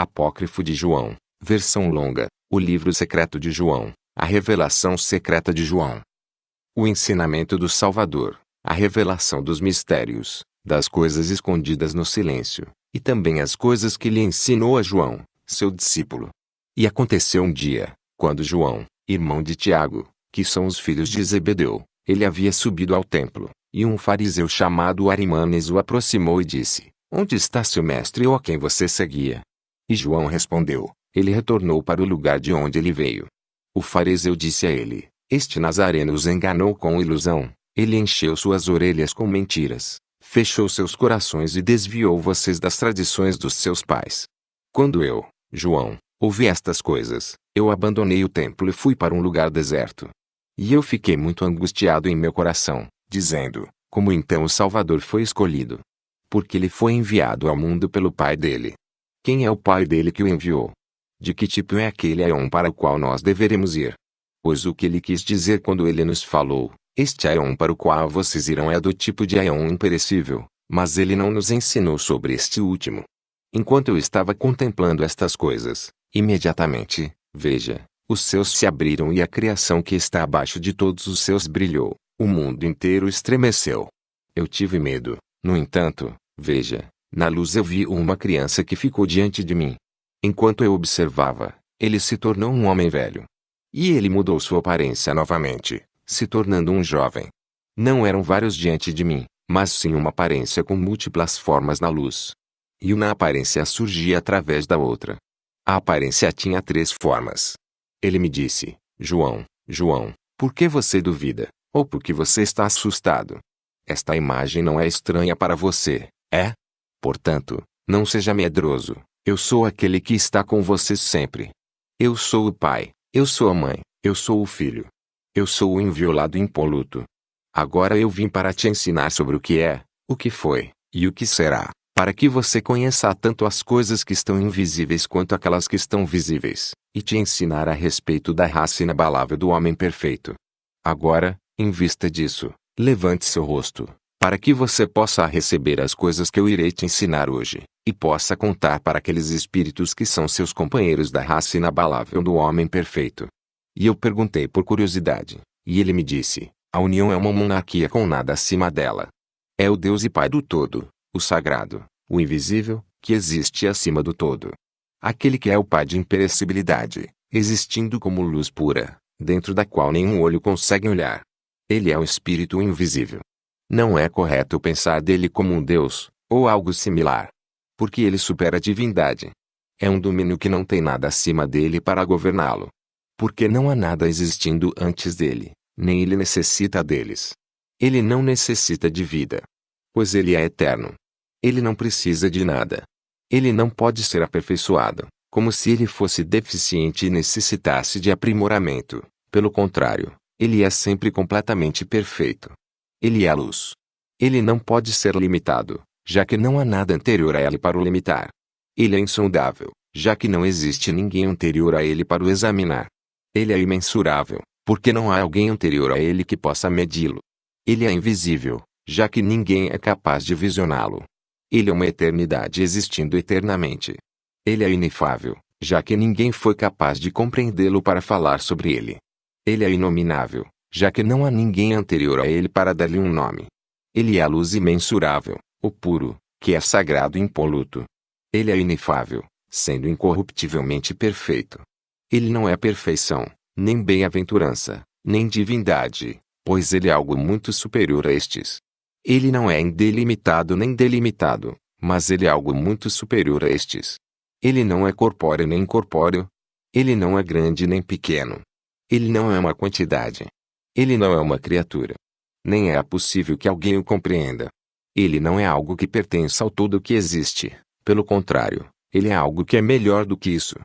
Apócrifo de João, versão longa, o livro secreto de João, a revelação secreta de João. O ensinamento do Salvador, a revelação dos mistérios, das coisas escondidas no silêncio, e também as coisas que lhe ensinou a João, seu discípulo. E aconteceu um dia, quando João, irmão de Tiago, que são os filhos de Zebedeu, ele havia subido ao templo, e um fariseu chamado Arimanes o aproximou e disse: Onde está seu mestre ou a quem você seguia? E João respondeu: Ele retornou para o lugar de onde ele veio. O fariseu disse a ele: Este Nazareno os enganou com ilusão, ele encheu suas orelhas com mentiras, fechou seus corações e desviou vocês das tradições dos seus pais. Quando eu, João, ouvi estas coisas, eu abandonei o templo e fui para um lugar deserto. E eu fiquei muito angustiado em meu coração, dizendo: Como então o Salvador foi escolhido? Porque ele foi enviado ao mundo pelo Pai dele. Quem é o Pai dele que o enviou? De que tipo é aquele Aion para o qual nós deveremos ir? Pois o que ele quis dizer quando ele nos falou, este Aion para o qual vocês irão é do tipo de Aion imperecível, mas ele não nos ensinou sobre este último. Enquanto eu estava contemplando estas coisas, imediatamente, veja, os céus se abriram e a criação que está abaixo de todos os céus brilhou, o mundo inteiro estremeceu. Eu tive medo, no entanto, veja, na luz eu vi uma criança que ficou diante de mim. Enquanto eu observava, ele se tornou um homem velho. E ele mudou sua aparência novamente, se tornando um jovem. Não eram vários diante de mim, mas sim uma aparência com múltiplas formas na luz. E uma aparência surgia através da outra. A aparência tinha 3 formas. Ele me disse: João, João, por que você duvida? Ou por que você está assustado? Esta imagem não é estranha para você, é? Portanto, não seja medroso, eu sou aquele que está com você sempre. Eu sou o Pai, eu sou a Mãe, eu sou o Filho. Eu sou o inviolado impoluto. Agora eu vim para te ensinar sobre o que é, o que foi, e o que será, para que você conheça tanto as coisas que estão invisíveis quanto aquelas que estão visíveis, e te ensinar a respeito da raça inabalável do homem perfeito. Agora, em vista disso, levante seu rosto, para que você possa receber as coisas que eu irei te ensinar hoje, e possa contar para aqueles espíritos que são seus companheiros da raça inabalável do homem perfeito. E eu perguntei por curiosidade, e ele me disse: a união é uma monarquia com nada acima dela. É o Deus e Pai do todo, o sagrado, o invisível, que existe acima do todo. Aquele que é o Pai de imperecibilidade, existindo como luz pura, dentro da qual nenhum olho consegue olhar. Ele é o Espírito invisível. Não é correto pensar dele como um Deus, ou algo similar. Porque ele supera a divindade. É um domínio que não tem nada acima dele para governá-lo. Porque não há nada existindo antes dele, nem ele necessita deles. Ele não necessita de vida. Pois ele é eterno. Ele não precisa de nada. Ele não pode ser aperfeiçoado, como se ele fosse deficiente e necessitasse de aprimoramento. Pelo contrário, ele é sempre completamente perfeito. Ele é a luz. Ele não pode ser limitado, já que não há nada anterior a ele para o limitar. Ele é insondável, já que não existe ninguém anterior a ele para o examinar. Ele é imensurável, porque não há alguém anterior a ele que possa medi-lo. Ele é invisível, já que ninguém é capaz de visioná-lo. Ele é uma eternidade existindo eternamente. Ele é inefável, já que ninguém foi capaz de compreendê-lo para falar sobre ele. Ele é inominável, já que não há ninguém anterior a ele para dar-lhe um nome. Ele é a luz imensurável, o puro, que é sagrado e impoluto. Ele é inefável, sendo incorruptivelmente perfeito. Ele não é perfeição, nem bem-aventurança, nem divindade, pois ele é algo muito superior a estes. Ele não é indelimitado nem delimitado, mas ele é algo muito superior a estes. Ele não é corpóreo nem incorpóreo. Ele não é grande nem pequeno. Ele não é uma quantidade. Ele não é uma criatura. Nem é possível que alguém o compreenda. Ele não é algo que pertença ao todo que existe. Pelo contrário, ele é algo que é melhor do que isso.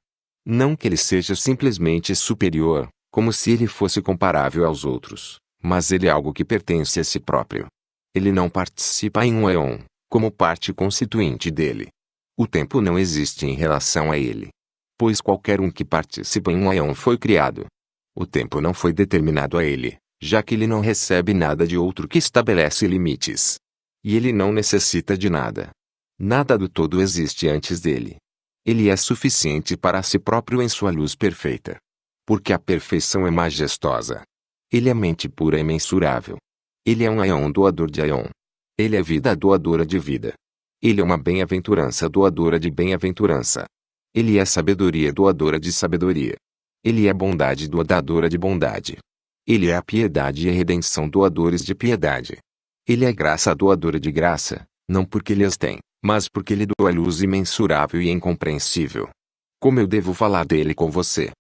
Não que ele seja simplesmente superior, como se ele fosse comparável aos outros, mas ele é algo que pertence a si próprio. Ele não participa em um éon, como parte constituinte dele. O tempo não existe em relação a ele. Pois qualquer um que participa em um éon foi criado. O tempo não foi determinado a ele, já que ele não recebe nada de outro que estabelece limites. E ele não necessita de nada. Nada do todo existe antes dele. Ele é suficiente para si próprio em sua luz perfeita. Porque a perfeição é majestosa. Ele é mente pura e imensurável. Ele é um Aion doador de Aion. Ele é vida doadora de vida. Ele é uma bem-aventurança doadora de bem-aventurança. Ele é sabedoria doadora de sabedoria. Ele é bondade doadora de bondade. Ele é a piedade e a redenção doadores de piedade. Ele é graça doadora de graça, não porque ele as tem, mas porque ele doa luz imensurável e incompreensível. Como eu devo falar dele com você?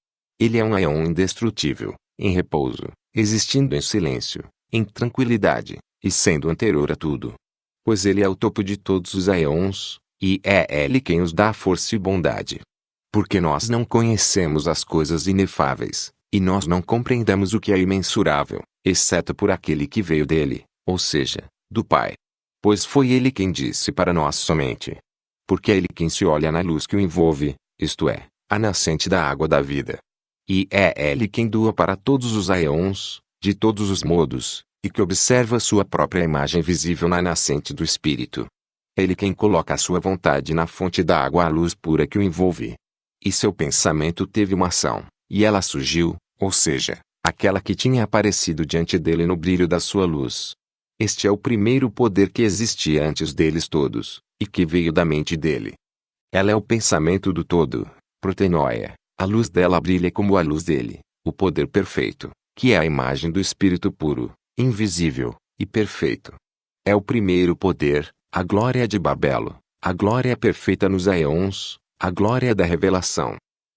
Ele é um Aion indestrutível, em repouso, existindo em silêncio, em tranquilidade, e sendo anterior a tudo. Pois ele é o topo de todos os Aions, e é ele quem os dá força e bondade. Porque nós não conhecemos as coisas inefáveis, e nós não compreendemos o que é imensurável, exceto por aquele que veio dele, ou seja, do Pai. Pois foi ele quem disse para nós somente. Porque é ele quem se olha na luz que o envolve, isto é, a nascente da água da vida. E é ele quem doa para todos os Aions, de todos os modos, e que observa sua própria imagem visível na nascente do Espírito. É ele quem coloca a sua vontade na fonte da água à luz pura que o envolve. E seu pensamento teve uma ação, e ela surgiu, ou seja, aquela que tinha aparecido diante dele no brilho da sua luz. Este é o primeiro poder que existia antes deles todos, e que veio da mente dele. Ela é o pensamento do todo, protenoia, a luz dela brilha como a luz dele, o poder perfeito, que é a imagem do Espírito puro, invisível, e perfeito. É o primeiro poder, a glória de Babelo, a glória perfeita nos Aions, a glória da revelação.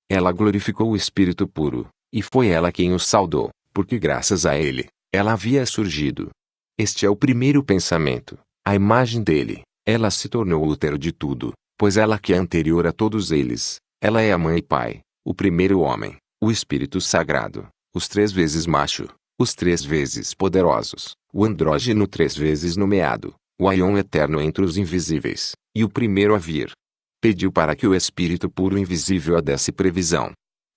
Ela glorificou o Espírito puro, e foi ela quem o saudou, porque graças a ele, ela havia surgido. Este é o primeiro pensamento, a imagem dele, ela se tornou o útero de tudo, pois ela que é anterior a todos eles, ela é a mãe e pai, o primeiro homem, o Espírito Sagrado, os 3 vezes macho, os 3 vezes poderosos, o andrógeno 3 vezes nomeado, o Aion eterno entre os invisíveis, e o primeiro a vir. Pediu para que o Espírito puro invisível a desse previsão.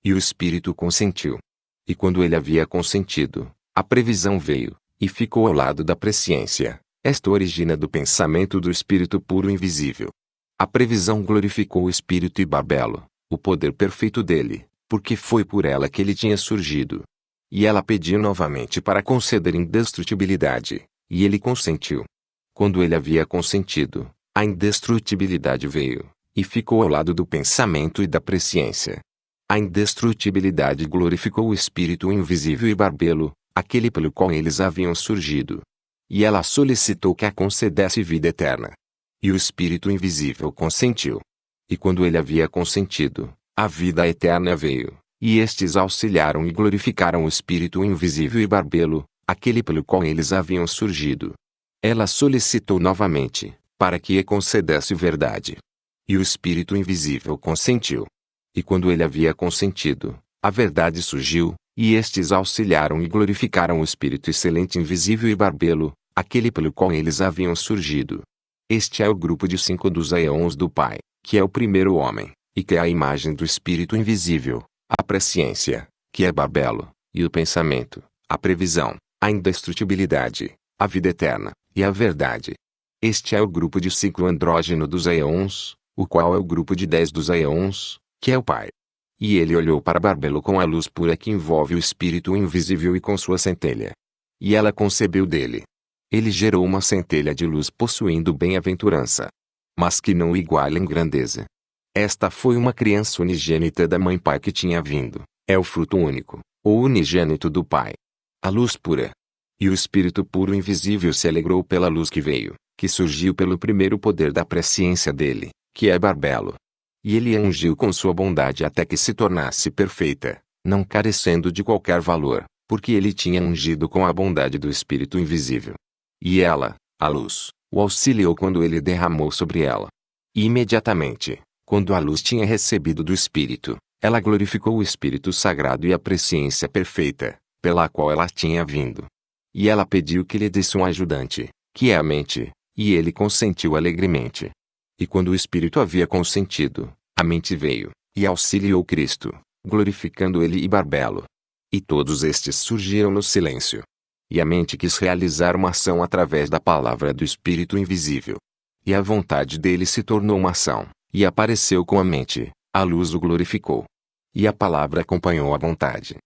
E o Espírito consentiu. E quando ele havia consentido, a previsão veio, e ficou ao lado da presciência. Esta origina do pensamento do Espírito puro invisível. A previsão glorificou o Espírito e Babelo, o poder perfeito dele, porque foi por ela que ele tinha surgido. E ela pediu novamente para conceder indestrutibilidade, e ele consentiu. Quando ele havia consentido, a indestrutibilidade veio, e ficou ao lado do pensamento e da presciência. A indestrutibilidade glorificou o Espírito invisível e Babelo, aquele pelo qual eles haviam surgido. E ela solicitou que a concedesse vida eterna. E o Espírito invisível consentiu. E quando ele havia consentido, a vida eterna veio, e estes auxiliaram e glorificaram o Espírito invisível e Babelo, aquele pelo qual eles haviam surgido. Ela solicitou novamente, para que lhe concedesse verdade. E o Espírito invisível consentiu. E quando ele havia consentido, a verdade surgiu, e estes auxiliaram e glorificaram o Espírito excelente invisível e Babelo, aquele pelo qual eles haviam surgido. Este é o grupo de 5 dos Aions do Pai, que é o primeiro homem, e que é a imagem do Espírito invisível, a presciência, que é Babelo, e o pensamento, a previsão, a indestrutibilidade, a vida eterna, e a verdade. Este é o grupo de 5 andrógeno dos Aions, o qual é o grupo de 10 dos Aions, que é o Pai. E ele olhou para Babelo com a luz pura que envolve o Espírito invisível e com sua centelha. E ela concebeu dele. Ele gerou uma centelha de luz possuindo bem-aventurança, mas que não o iguala em grandeza. Esta foi uma criança unigênita da mãe Pai que tinha vindo, é o fruto único, o unigênito do Pai. A luz pura. E o Espírito puro invisível se alegrou pela luz que veio, que surgiu pelo primeiro poder da presciência dele, que é Babelo. E ele a ungiu com sua bondade até que se tornasse perfeita, não carecendo de qualquer valor, porque ele tinha ungido com a bondade do Espírito invisível. E ela, a luz, o auxiliou quando ele derramou sobre ela. E imediatamente, quando a luz tinha recebido do Espírito, ela glorificou o Espírito Sagrado e a presciência perfeita, pela qual ela tinha vindo. E ela pediu que lhe desse um ajudante, que é a mente, e ele consentiu alegremente. E quando o Espírito havia consentido, a mente veio, e auxiliou Cristo, glorificando ele e Babelo. E todos estes surgiram no silêncio. E a mente quis realizar uma ação através da palavra do Espírito invisível. E a vontade dele se tornou uma ação, e apareceu com a mente, A luz o glorificou. E a palavra acompanhou a vontade.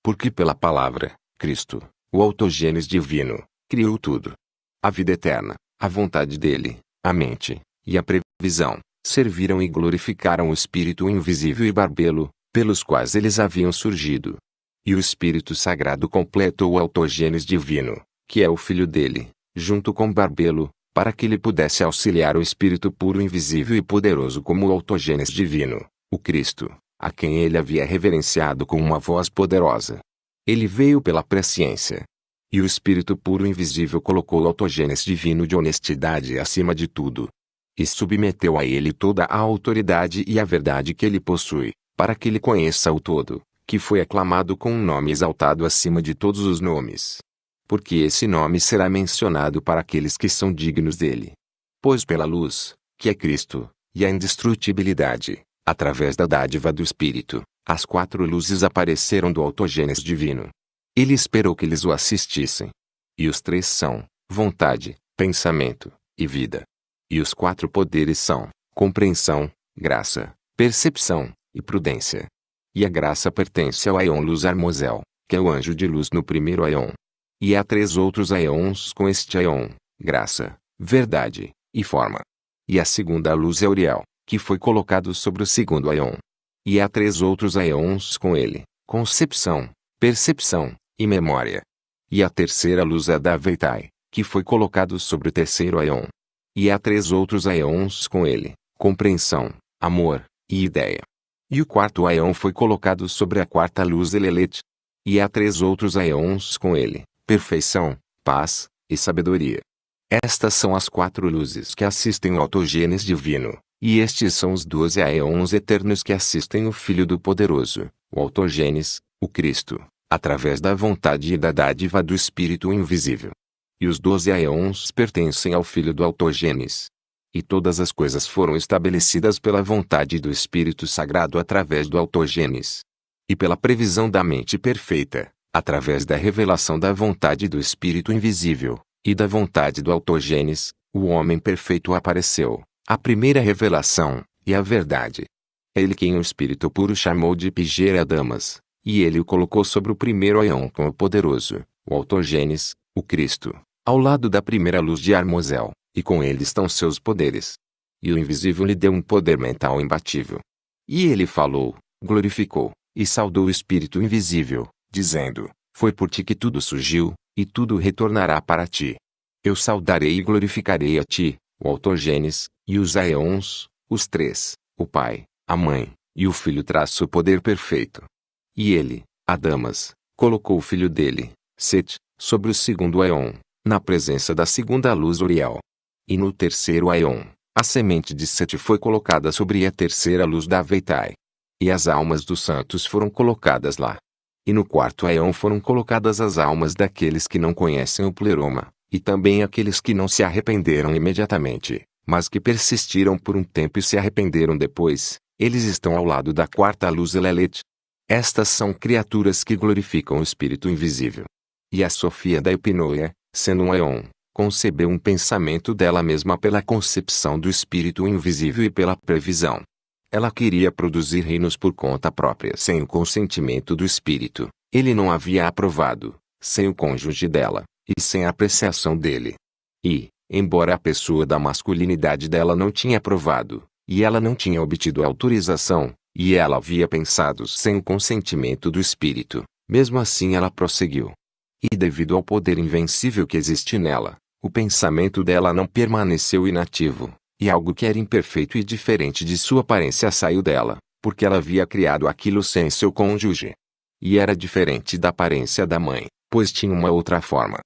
Porque pela palavra, Cristo, o autogênes divino, criou tudo. A vida eterna, a vontade dele, a mente, e a previsão, serviram e glorificaram o Espírito invisível e barbelo, pelos quais eles haviam surgido. E o Espírito Sagrado completou o autogênes divino, que é o Filho dele, junto com barbelo, para que ele pudesse auxiliar o Espírito puro invisível e poderoso como o autogênes divino, o Cristo, a quem ele havia reverenciado com uma voz poderosa. Ele veio pela presciência. E o Espírito puro invisível colocou o autogênes divino de honestidade acima de tudo. E submeteu a ele toda a autoridade e a verdade que ele possui, para que ele conheça o todo, que foi aclamado com um nome exaltado acima de todos os nomes. Porque esse nome será mencionado para aqueles que são dignos dele. Pois pela luz, que é Cristo, e a indestrutibilidade, através da dádiva do Espírito, as 4 luzes apareceram do autogênes divino. Ele esperou que eles o assistissem. E os 3 são vontade, pensamento e vida. E os 4 poderes são compreensão, graça, percepção e prudência. E a graça pertence ao Aion Luz Armosel, que é o anjo de luz no primeiro Aion. E há 3 outros Aions com este Aion, graça, verdade e forma. E a segunda luz é Uriel, que foi colocado sobre o segundo Aion. E há 3 outros Aions com ele, concepção, percepção e memória. E a terceira luz é da Veitai, que foi colocado sobre o terceiro Aion. E há 3 outros Aions com ele, compreensão, amor e ideia. E o quarto Aion foi colocado sobre a quarta luz Elelet. E há 3 outros Aions com ele, perfeição, paz e sabedoria. Estas são as 4 luzes que assistem o autogênes divino, e estes são os 12 Aions eternos que assistem o Filho do Poderoso, o autogênes, o Cristo, através da vontade e da dádiva do Espírito invisível. E os 12 Aions pertencem ao Filho do autogênes. E todas as coisas foram estabelecidas pela vontade do Espírito Sagrado através do autogênes. E pela previsão da mente perfeita, através da revelação da vontade do Espírito invisível, e da vontade do autogênes, o homem perfeito apareceu, a primeira revelação, e a verdade. É ele quem o Espírito puro chamou de Pigera Damas, e ele o colocou sobre o primeiro Aion com o poderoso, o autogênes, o Cristo, ao lado da primeira luz de Armosel, e com ele estão seus poderes. E o invisível lhe deu um poder mental imbatível. E ele falou, glorificou, e saudou o Espírito invisível, dizendo, foi por ti que tudo surgiu, e tudo retornará para ti. Eu saudarei e glorificarei a ti, o autogênes, e os Aions, os 3, o Pai, a Mãe, e o Filho traço o poder perfeito. E ele, Adamas, colocou o filho dele, Set, sobre o segundo Aion, na presença da segunda luz Uriel. E no terceiro Aion, a semente de Set foi colocada sobre a terceira luz da Veitai. E as almas dos santos foram colocadas lá. E no quarto Aion foram colocadas as almas daqueles que não conhecem o pleroma, e também aqueles que não se arrependeram imediatamente, mas que persistiram por um tempo e se arrependeram depois. Eles estão ao lado da quarta luz Elelet. Estas são criaturas que glorificam o Espírito invisível. E a Sofia da Epinoia, sendo um Aion, concebeu um pensamento dela mesma pela concepção do Espírito invisível e pela previsão. Ela queria produzir reinos por conta própria sem o consentimento do Espírito. Ele não havia aprovado, sem o cônjuge dela, e sem a apreciação dele. E, embora a pessoa da masculinidade dela não tinha aprovado, e ela não tinha obtido autorização, e ela havia pensado sem o consentimento do Espírito, mesmo assim ela prosseguiu. E devido ao poder invencível que existe nela, o pensamento dela não permaneceu inativo. E algo que era imperfeito e diferente de sua aparência saiu dela, porque ela havia criado aquilo sem seu cônjuge. E era diferente da aparência da mãe, pois tinha uma outra forma.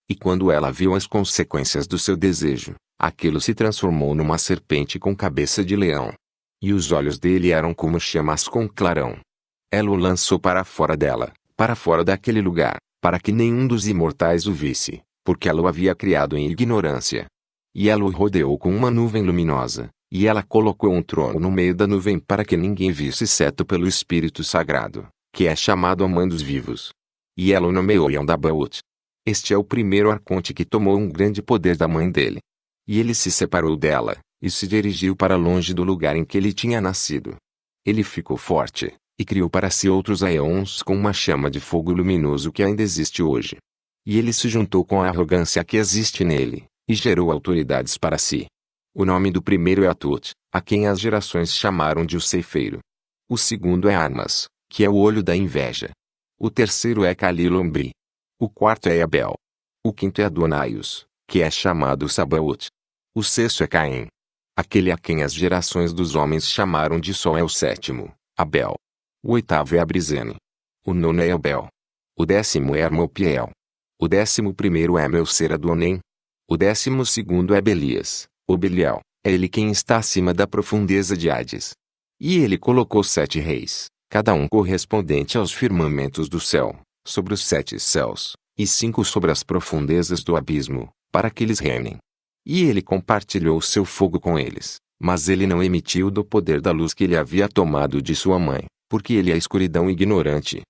E quando ela viu as consequências do seu desejo, aquilo se transformou numa serpente com cabeça de leão. E os olhos dele eram como chamas com clarão. Ela o lançou para fora dela, para fora daquele lugar, para que nenhum dos imortais o visse, porque ela o havia criado em ignorância. E ela o rodeou com uma nuvem luminosa, e ela colocou um trono no meio da nuvem para que ninguém visse exceto pelo Espírito Sagrado, que é chamado a Mãe dos Vivos. E ela o nomeou Yondabaot. Este é o primeiro arconte que tomou um grande poder da mãe dele. E ele se separou dela, e se dirigiu para longe do lugar em que ele tinha nascido. Ele ficou forte, e criou para si outros aeons com uma chama de fogo luminoso que ainda existe hoje. E ele se juntou com a arrogância que existe nele, e gerou autoridades para si. O nome do primeiro é Atut, a quem as gerações chamaram de o ceifeiro. O segundo é Armas, que é o olho da inveja. O terceiro é Calilombri. O quarto é Abel. O quinto é Adonaios, que é chamado Sabaoth. O sexto é Caim. Aquele a quem as gerações dos homens chamaram de Sol é o sétimo, Abel. O oitavo é Abrizene. O nono é Abel. O décimo é Armopiel. O 11º é Melser-Adonem. O 12º é Belias, ou Belial, é ele quem está acima da profundeza de Hades. E ele colocou 7 reis, cada um correspondente aos firmamentos do céu, sobre os 7 céus, e 5 sobre as profundezas do abismo, para que eles reinem. E ele compartilhou o seu fogo com eles, mas ele não emitiu do poder da luz que ele havia tomado de sua mãe, porque ele é escuridão ignorante.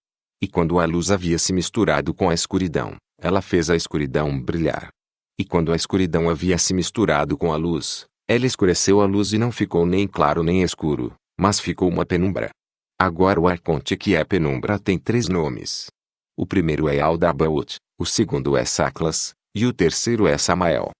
E quando a luz havia se misturado com a escuridão, ela fez a escuridão brilhar. E quando a escuridão havia se misturado com a luz, ela escureceu a luz e não ficou nem claro nem escuro, mas ficou uma penumbra. Agora o arconte que é penumbra tem 3 nomes. O primeiro é Aldabaoth, o segundo é Saclas, e o terceiro é Samael.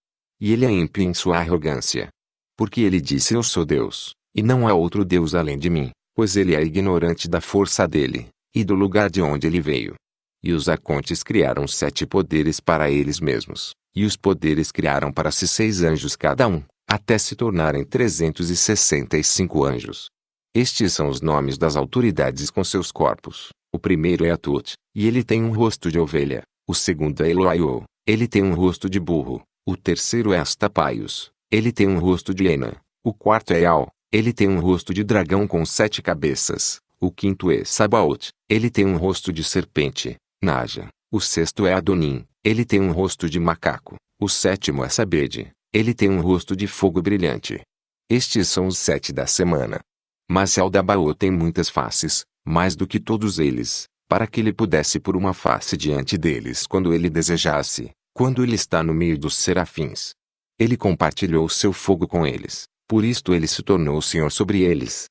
E ele é ímpio em sua arrogância. Porque ele disse: Eu sou Deus, e não há outro Deus além de mim, pois ele é ignorante da força dele, e do lugar de onde ele veio. E os arcontes criaram 7 poderes para eles mesmos, e os poderes criaram para si 6 anjos cada um, até se tornarem 365 anjos. Estes são os nomes das autoridades com seus corpos. O primeiro é Atut, e ele tem um rosto de ovelha. O segundo é Eloaiô, ele tem um rosto de burro. O terceiro é Astapaios, ele tem um rosto de hiena. O quarto é Eal, ele tem um rosto de dragão com 7 cabeças. O quinto é Sabaoth, ele tem um rosto de serpente. Naja. O sexto é Adonim, ele tem um rosto de macaco. O sétimo é Sabede, ele tem um rosto de fogo brilhante. Estes são os 7 da semana. Mas Aldabaoth tem muitas faces, mais do que todos eles, para que ele pudesse pôr uma face diante deles quando ele desejasse, quando ele está no meio dos serafins. Ele compartilhou seu fogo com eles, por isto ele se tornou Senhor sobre eles.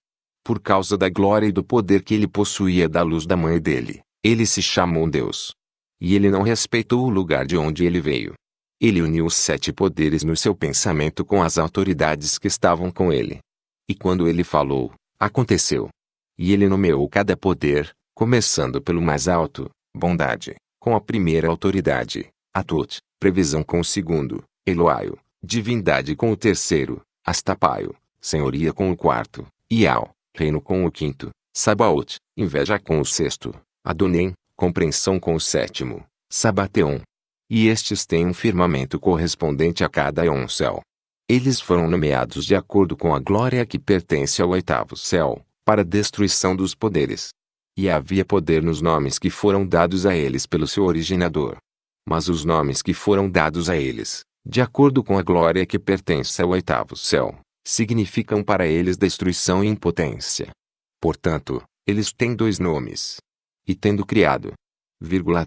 Por causa da glória e do poder que ele possuía da luz da mãe dele, ele se chamou Deus. E ele não respeitou o lugar de onde ele veio. Ele uniu os 7 poderes no seu pensamento com as autoridades que estavam com ele. E quando ele falou, aconteceu. E ele nomeou cada poder, começando pelo mais alto, bondade, com a primeira autoridade, Atut, previsão com o segundo, Eloaio, divindade com o terceiro, Astapaio, senhoria com o quarto, Ial, reino com o quinto, Sabaoth, inveja com o sexto, Adonem, compreensão com o sétimo, Sabateon. E estes têm um firmamento correspondente a cada céu. Eles foram nomeados de acordo com a glória que pertence ao 8º céu, para a destruição dos poderes. E havia poder nos nomes que foram dados a eles pelo seu originador. Mas os nomes que foram dados a eles, de acordo com a glória que pertence ao 8º céu, significam para eles destruição e impotência. Portanto, eles têm 2 nomes. E tendo criado,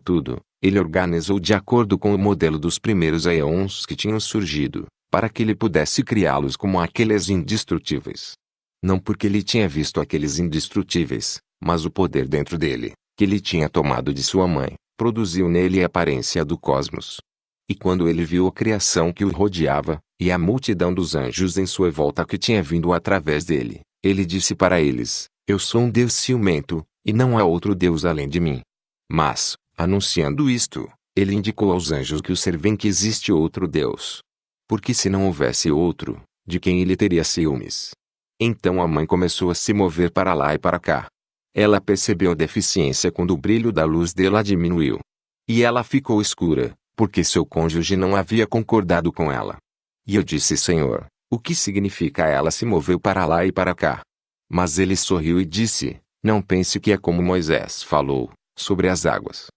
tudo, ele organizou de acordo com o modelo dos primeiros aeons que tinham surgido, para que ele pudesse criá-los como aqueles indestrutíveis. Não porque ele tinha visto aqueles indestrutíveis, mas o poder dentro dele, que ele tinha tomado de sua mãe, produziu nele a aparência do cosmos. E quando ele viu a criação que o rodeava, e a multidão dos anjos em sua volta que tinha vindo através dele, ele disse para eles: Eu sou um Deus ciumento, e não há outro Deus além de mim. Mas, anunciando isto, ele indicou aos anjos que o servem que existe outro Deus. Porque se não houvesse outro, de quem ele teria ciúmes? Então a mãe começou a se mover para lá e para cá. Ela percebeu a deficiência quando o brilho da luz dela diminuiu. E ela ficou escura, porque seu cônjuge não havia concordado com ela. E eu disse: Senhor, o que significa ela se moveu para lá e para cá? Mas ele sorriu e disse: Não pense que é como Moisés falou, sobre as águas.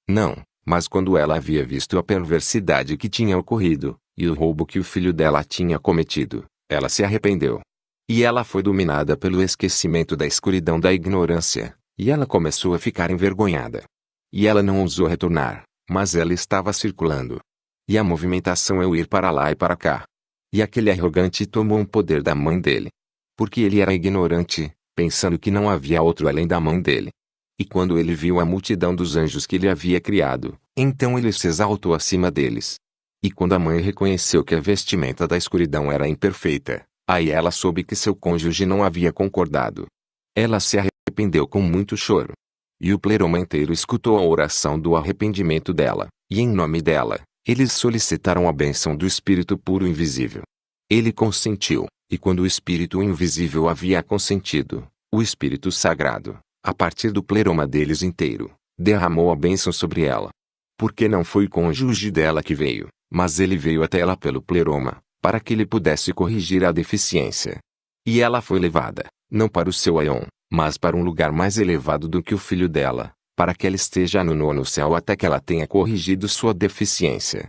Não, mas quando ela havia visto a perversidade que tinha ocorrido, e o roubo que o filho dela tinha cometido, ela se arrependeu. E ela foi dominada pelo esquecimento da escuridão da ignorância, e ela começou a ficar envergonhada. E ela não ousou retornar, mas ela estava circulando. E a movimentação é o ir para lá e para cá. E aquele arrogante tomou um poder da mãe dele. Porque ele era ignorante, pensando que não havia outro além da mão dele. E quando ele viu a multidão dos anjos que ele havia criado, então ele se exaltou acima deles. E quando a mãe reconheceu que a vestimenta da escuridão era imperfeita, aí ela soube que seu cônjuge não havia concordado. Ela se arrependeu com muito choro. E o pleroma inteiro escutou a oração do arrependimento dela, e em nome dela, eles solicitaram a bênção do Espírito puro invisível. Ele consentiu, e quando o Espírito invisível havia consentido, o Espírito Sagrado, a partir do pleroma deles inteiro, derramou a bênção sobre ela. Porque não foi o cônjuge dela que veio, mas ele veio até ela pelo pleroma, para que ele pudesse corrigir a deficiência. E ela foi levada, não para o seu aion, mas para um lugar mais elevado do que o filho dela, para que ela esteja no nono céu até que ela tenha corrigido sua deficiência.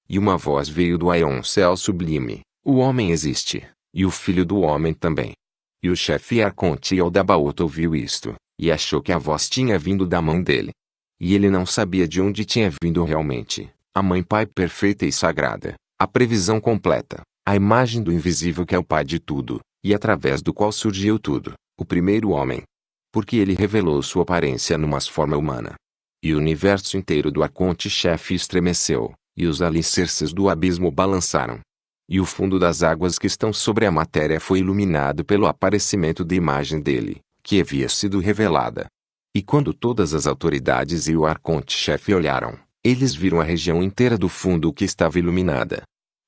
E uma voz veio do aion céu sublime: o homem existe, e o filho do homem também. E o chefe Arconte Eldabaoth ouviu isto, e achou que a voz tinha vindo da mão dele. E ele não sabia de onde tinha vindo realmente, a Mãe Pai perfeita e sagrada, a previsão completa, a imagem do invisível que é o Pai de tudo, e através do qual surgiu tudo, o primeiro homem. Porque ele revelou sua aparência numa forma humana. E o universo inteiro do Arconte-chefe estremeceu, e os alicerces do abismo balançaram. E o fundo das águas que estão sobre a matéria foi iluminado pelo aparecimento da imagem dele, que havia sido revelada. E quando todas as autoridades e o Arconte-chefe olharam, eles viram a região inteira do fundo que estava iluminada.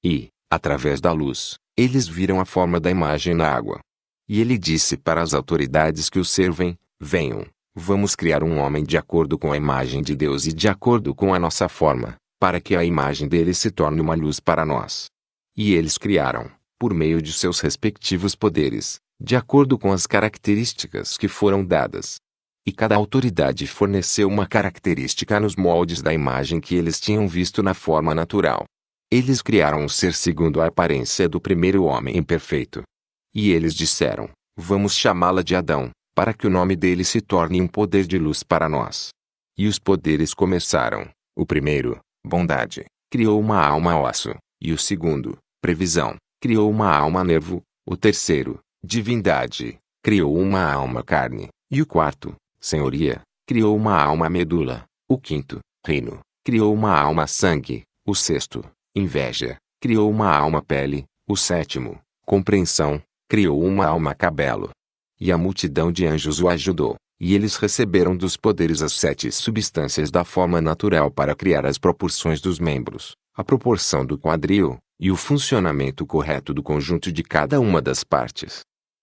E, através da luz, eles viram a forma da imagem na água. E ele disse para as autoridades que o servem: venham, vamos criar um homem de acordo com a imagem de Deus e de acordo com a nossa forma, para que a imagem dele se torne uma luz para nós. E eles criaram, por meio de seus respectivos poderes, de acordo com as características que foram dadas. E cada autoridade forneceu uma característica nos moldes da imagem que eles tinham visto na forma natural. Eles criaram um ser segundo a aparência do primeiro homem imperfeito. E eles disseram: vamos chamá-la de Adão, para que o nome dele se torne um poder de luz para nós. E os poderes começaram. O primeiro, bondade, criou uma alma osso, e o segundo, previsão, criou uma alma nervo, o terceiro, divindade, criou uma alma carne, e o quarto, senhoria, criou uma alma medula, o quinto, reino, criou uma alma sangue, o sexto, inveja, criou uma alma pele, o sétimo, compreensão, criou uma alma cabelo. E a multidão de anjos o ajudou, e eles receberam dos poderes as 7 substâncias da forma natural para criar as proporções dos membros, a proporção do quadril, e o funcionamento correto do conjunto de cada uma das partes.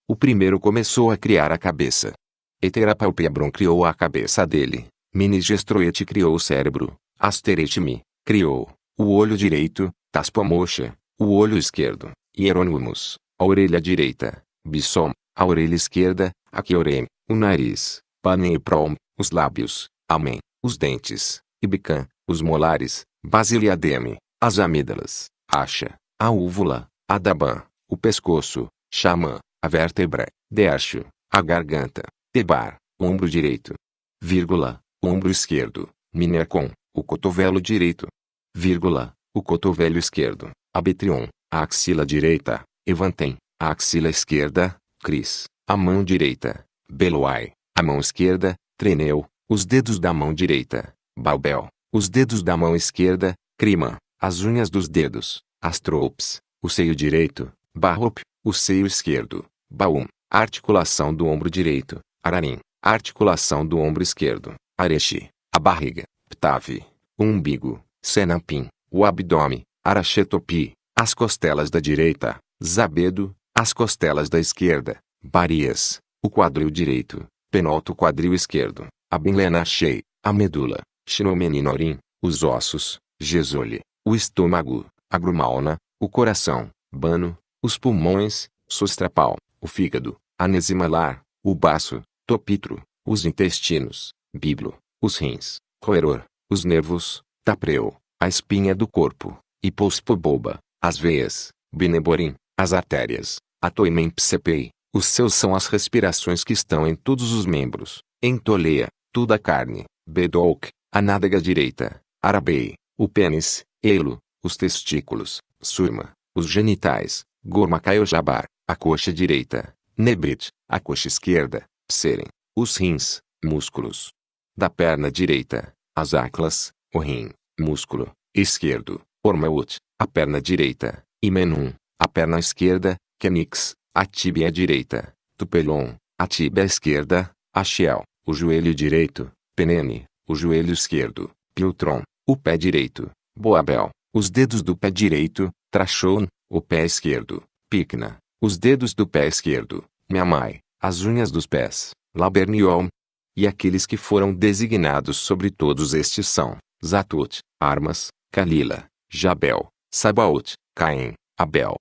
O primeiro começou a criar a cabeça. Eterapalpebron criou a cabeça dele, Minigestroete criou o cérebro, Asteretimi, criou o olho direito, Taspomocha, o olho esquerdo, Hieronymus, a orelha direita, Bissom, a orelha esquerda, Aqueorem, o nariz, Paneprom, os lábios, Amém, os dentes, Ibicam, os molares, Basiliademe, as amígdalas, Acha, a úvula, Adaban, o pescoço, Xamã, a vértebra, Dercho, a garganta, Tebar, ombro direito, vírgula, ombro esquerdo, Minercon, o cotovelo direito, vírgula, o cotovelo esquerdo, Abetrion, a axila direita, Evantem, a axila esquerda, Cris, a mão direita, Beloai, a mão esquerda, Treneu, os dedos da mão direita, Balbel, os dedos da mão esquerda, Crima, as unhas dos dedos, Astrops, o seio direito, Barrop, o seio esquerdo, Baum, a articulação do ombro direito, Ararim, a articulação do ombro esquerdo, Arechi, a barriga, Ptave, o umbigo, Senampim, o abdômen, Arachetopi, as costelas da direita, Zabedo, as costelas da esquerda, Barias, o quadril direito, Penolto quadril esquerdo, Abinlenachei, a medula, Shinomeninorim, os ossos, Gesole, o estômago, Agrumalna, o coração, Bano, os pulmões, Sostrapal, o fígado, Anesimalar, o baço, Topitro, os intestinos, Biblo, os rins, Roeror, os nervos, Tapreu, a espinha do corpo, Hipospoboba, as veias, Bineborim, as artérias, Atoimempsepei, os seus são as respirações que estão em todos os membros, Entolea, toda a carne, Bedolk, a nádega direita, Arabei, o pênis, Elo, os testículos, Surma, os genitais, Gormacaiojabar, a coxa direita, Nebrit, a coxa esquerda, Pseren, os rins, músculos. Da perna direita, as aclas, o rim, músculo, esquerdo, Ormaut, a perna direita, Imenum, a perna esquerda, Kenix, a tíbia direita, Tupelon, a tíbia esquerda, Axiel, o joelho direito, Penene, o joelho esquerdo, Piltron, o pé direito, Boabel, os dedos do pé direito, Trachon, o pé esquerdo, Picna, os dedos do pé esquerdo, Miamai, as unhas dos pés, Labernion. E aqueles que foram designados sobre todos estes são, Zatut, Armas, Kalila, Jabel, Sabaot, Caim, Abel.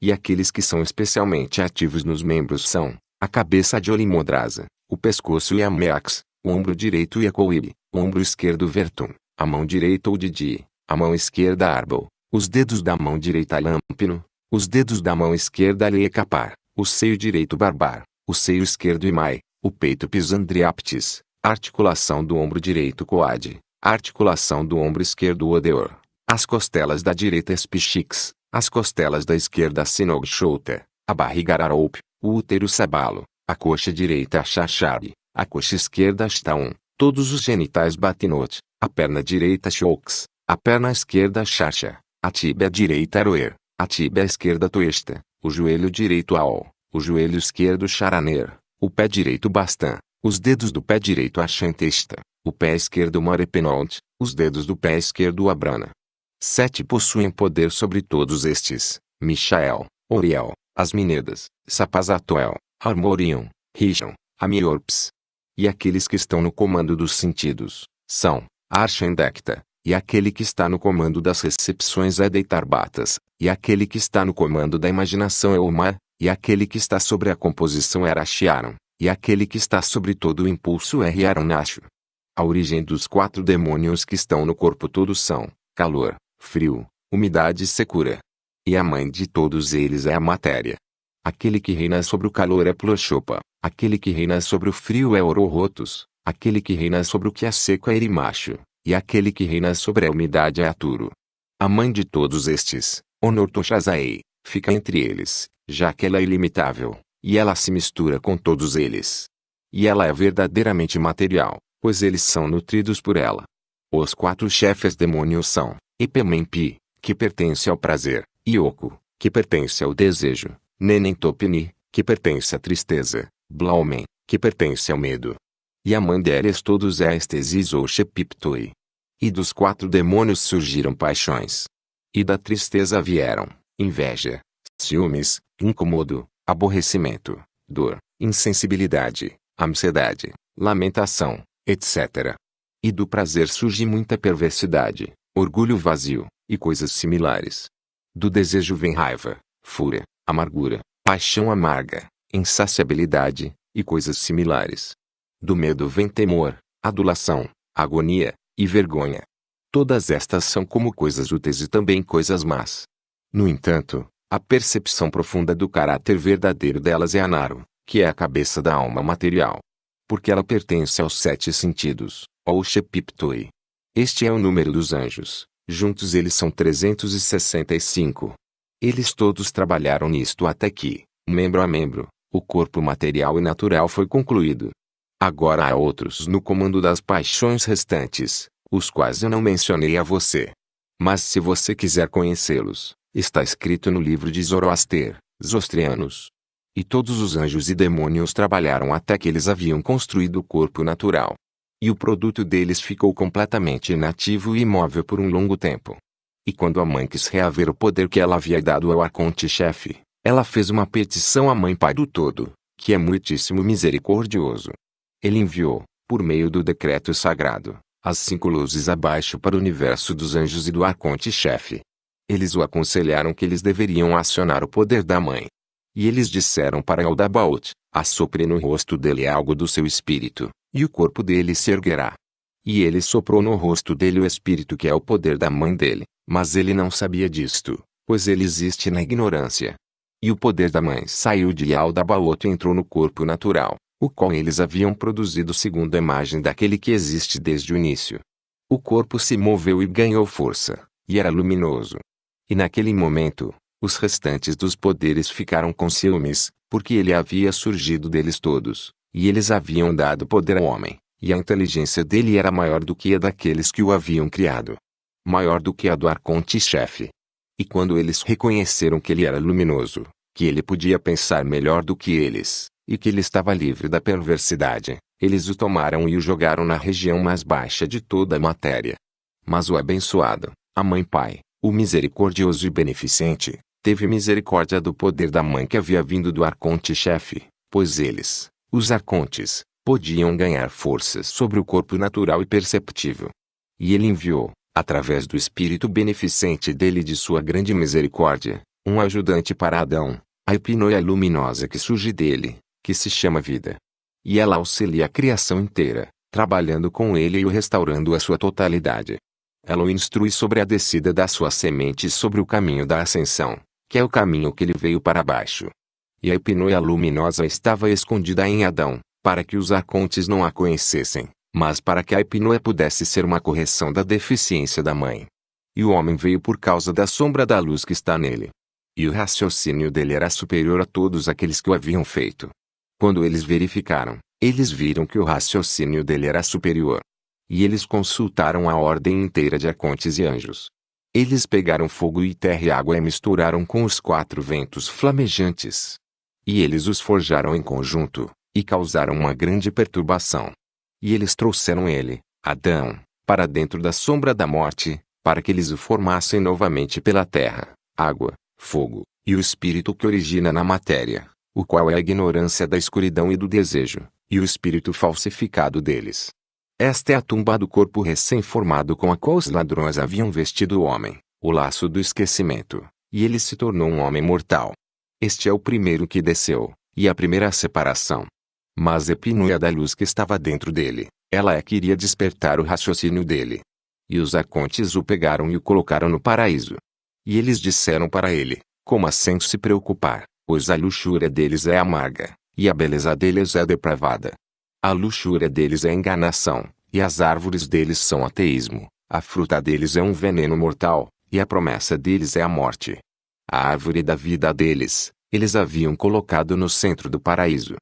E aqueles que são especialmente ativos nos membros são, a cabeça de Olimodrasa, o pescoço e Ameax, o ombro direito e Acoib, o ombro esquerdo Vertum, a mão direita Udidi, a mão esquerda Arbel, os dedos da mão direita Lampino, os dedos da mão esquerda Leecapar, o seio direito Barbar, o seio esquerdo Imai, o peito Pisandriaptis, a articulação do ombro direito Coade, a articulação do ombro esquerdo Odeor, as costelas da direita Spichix, as costelas da esquerda Sinogshouta, a barriga Araroup, o útero Sabalo, a coxa direita Shachab, a coxa esquerda Shtaun, todos os genitais Batinot, a perna direita Shox, a perna esquerda Chacha, a tíbia direita Aroer, a tíbia esquerda Toesta, o joelho direito Aol, o joelho esquerdo Charaner, o pé direito Bastan, os dedos do pé direito Achantesta, o pé esquerdo Marepenont, os dedos do pé esquerdo Abrana. 7 possuem poder sobre todos estes, Michael, Oriel, as Minedas, Sapazatoel, Armorion, Rishon, Amiorps. E aqueles que estão no comando dos sentidos, são, Archandecta, e aquele que está no comando das recepções é Deitarbatas, e aquele que está no comando da imaginação é Uma, e aquele que está sobre a composição é Arachiaron, e aquele que está sobre todo o impulso é Riaronacho. A origem dos 4 demônios que estão no corpo todo são, calor, frio, umidade e secura. E a mãe de todos eles é a matéria. Aquele que reina sobre o calor é Plochopa, aquele que reina sobre o frio é Ororotos, aquele que reina sobre o que é seco é Irimacho, e aquele que reina sobre a umidade é Aturo. A mãe de todos estes, Onortochazaei, fica entre eles, já que ela é ilimitável, e ela se mistura com todos eles. E ela é verdadeiramente material, pois eles são nutridos por ela. Os 4 chefes demônios são, Ipemempi, que pertence ao prazer, Ioko, que pertence ao desejo, Nenentopini, que pertence à tristeza, Blaumen, que pertence ao medo. E a mãe deles todos é a Estesis ou Shepiptoi. E dos 4 demônios surgiram paixões. E da tristeza vieram, inveja, ciúmes, incomodo, aborrecimento, dor, insensibilidade, ansiedade, lamentação, etc. E do prazer surge muita perversidade, orgulho vazio, e coisas similares. Do desejo vem raiva, fúria, amargura, paixão amarga, insaciabilidade, e coisas similares. Do medo vem temor, adulação, agonia, e vergonha. Todas estas são como coisas úteis e também coisas más. No entanto, a percepção profunda do caráter verdadeiro delas é a Naro, que é a cabeça da alma material. Porque ela pertence aos 7 sentidos, ou Shepiptoi. Este é o número dos anjos, juntos eles são 365. Eles todos trabalharam nisto até que, membro a membro, o corpo material e natural foi concluído. Agora há outros no comando das paixões restantes, os quais eu não mencionei a você. Mas se você quiser conhecê-los, está escrito no livro de Zoroaster, Zostrianos. E todos os anjos e demônios trabalharam até que eles haviam construído o corpo natural. E o produto deles ficou completamente inativo e imóvel por um longo tempo. E quando a mãe quis reaver o poder que ela havia dado ao arconte-chefe, ela fez uma petição à Mãe Pai do Todo, que é muitíssimo misericordioso. Ele enviou, por meio do decreto sagrado, as 5 luzes abaixo para o universo dos anjos e do arconte-chefe. Eles o aconselharam que eles deveriam acionar o poder da mãe. E eles disseram para Eldabaoth, assopre no rosto dele algo do seu espírito, e o corpo dele se erguerá. E ele soprou no rosto dele o espírito que é o poder da mãe dele, mas ele não sabia disto, pois ele existe na ignorância. E o poder da mãe saiu de Eldabaoth e entrou no corpo natural, o qual eles haviam produzido segundo a imagem daquele que existe desde o início. O corpo se moveu e ganhou força, e era luminoso. E naquele momento, Os restantes dos poderes ficaram com ciúmes, porque ele havia surgido deles todos, e eles haviam dado poder ao homem, e a inteligência dele era maior do que a daqueles que o haviam criado. Maior do que a do arconte-chefe. E quando eles reconheceram que ele era luminoso, que ele podia pensar melhor do que eles, e que ele estava livre da perversidade, eles o tomaram e o jogaram na região mais baixa de toda a matéria. Mas o abençoado, a Mãe Pai, o misericordioso e beneficente, teve misericórdia do poder da mãe que havia vindo do arconte-chefe, pois eles, os arcontes, podiam ganhar forças sobre o corpo natural e perceptível. E ele enviou, através do Espírito beneficente dele e de sua grande misericórdia, um ajudante para Adão, a hipnoia luminosa que surge dele, que se chama vida. E ela auxilia a criação inteira, trabalhando com ele e o restaurando à sua totalidade. Ela o instrui sobre a descida da sua semente e sobre o caminho da ascensão, que é o caminho que ele veio para baixo. E a hipnoia luminosa estava escondida em Adão, para que os arcontes não a conhecessem, mas para que a hipnoia pudesse ser uma correção da deficiência da mãe. E o homem veio por causa da sombra da luz que está nele. E o raciocínio dele era superior a todos aqueles que o haviam feito. Quando eles verificaram, eles viram que o raciocínio dele era superior. E eles consultaram a ordem inteira de arcontes e anjos. Eles pegaram fogo e terra e água e misturaram com os 4 ventos flamejantes. E eles os forjaram em conjunto, e causaram uma grande perturbação. E eles trouxeram ele, Adão, para dentro da sombra da morte, para que eles o formassem novamente pela terra, água, fogo, e o espírito que origina na matéria, o qual é a ignorância da escuridão e do desejo, e o espírito falsificado deles. Esta é a tumba do corpo recém-formado com a qual os ladrões haviam vestido o homem, o laço do esquecimento, e ele se tornou um homem mortal. Este é o primeiro que desceu, e a primeira separação. Mas a hipnoia da luz que estava dentro dele, ela é que iria despertar o raciocínio dele. E os arcontes o pegaram e o colocaram no paraíso. E eles disseram para ele, como assim se preocupar, pois a luxúria deles é amarga, e a beleza deles é depravada. A luxúria deles é enganação, e as árvores deles são ateísmo, a fruta deles é um veneno mortal, e a promessa deles é a morte. A árvore da vida deles, eles haviam colocado no centro do paraíso.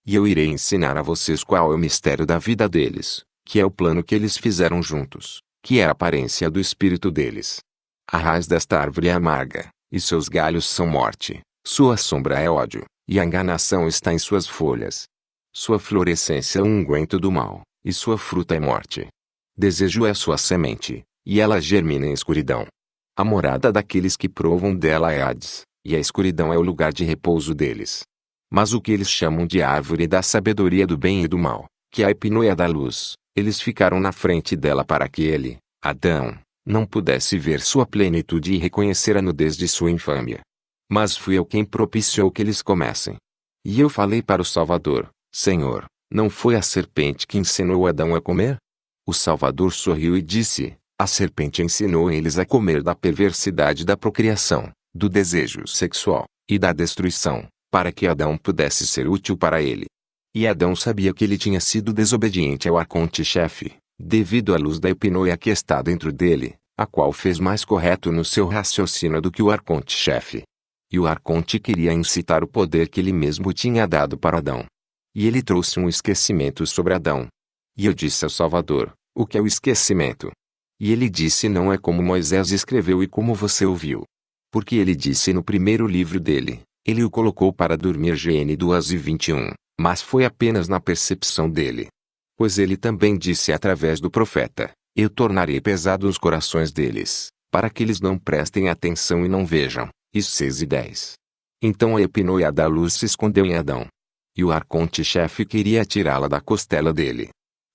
E eu irei ensinar a vocês qual é o mistério da vida deles, que é o plano que eles fizeram juntos, que é a aparência do espírito deles. A raiz desta árvore é amarga, e seus galhos são morte, sua sombra é ódio, e a enganação está em suas folhas. Sua florescência é um unguento do mal, e sua fruta é morte. Desejo é sua semente, e ela germina em escuridão. A morada daqueles que provam dela é Hades, e a escuridão é o lugar de repouso deles. Mas o que eles chamam de árvore da sabedoria do bem e do mal, que é a hipnoia da luz, eles ficaram na frente dela para que ele, Adão, não pudesse ver sua plenitude e reconhecer a nudez de sua infâmia. Mas fui eu quem propiciou que eles comessem. E eu falei para o Salvador, Senhor, não foi a serpente que ensinou Adão a comer? O Salvador sorriu e disse, a serpente ensinou eles a comer da perversidade da procriação, do desejo sexual, e da destruição, para que Adão pudesse ser útil para ele. E Adão sabia que ele tinha sido desobediente ao arconte-chefe, devido à luz da hipnoia que está dentro dele, a qual fez mais correto no seu raciocínio do que o arconte-chefe. E o arconte queria incitar o poder que ele mesmo tinha dado para Adão. E ele trouxe um esquecimento sobre Adão. E eu disse ao Salvador, o que é o esquecimento? E ele disse não é como Moisés escreveu e como você ouviu. Porque ele disse no primeiro livro dele, ele o colocou para dormir GN 2:21, mas foi apenas na percepção dele. Pois ele também disse através do profeta, eu tornarei pesado os corações deles, para que eles não prestem atenção e não vejam. Isso 6:10. Então a hipnoia da luz se escondeu em Adão. E o arconte-chefe queria tirá-la da costela dele.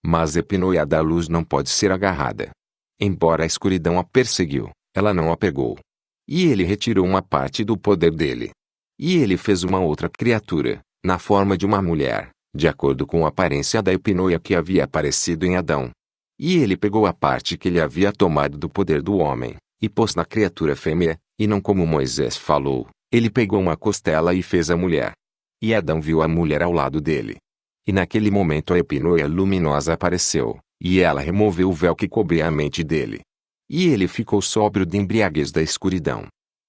Mas a hipnoia da luz não pode ser agarrada. Embora a escuridão a perseguiu, ela não a pegou. E ele retirou uma parte do poder dele. E ele fez uma outra criatura, na forma de uma mulher, de acordo com a aparência da hipnoia que havia aparecido em Adão. E ele pegou a parte que ele havia tomado do poder do homem, e pôs na criatura fêmea, e não como Moisés falou, ele pegou uma costela e fez a mulher. E Adão viu a mulher ao lado dele. E naquele momento a hipnoia luminosa apareceu, e ela removeu o véu que cobria a mente dele. E ele ficou sóbrio de embriaguez da escuridão.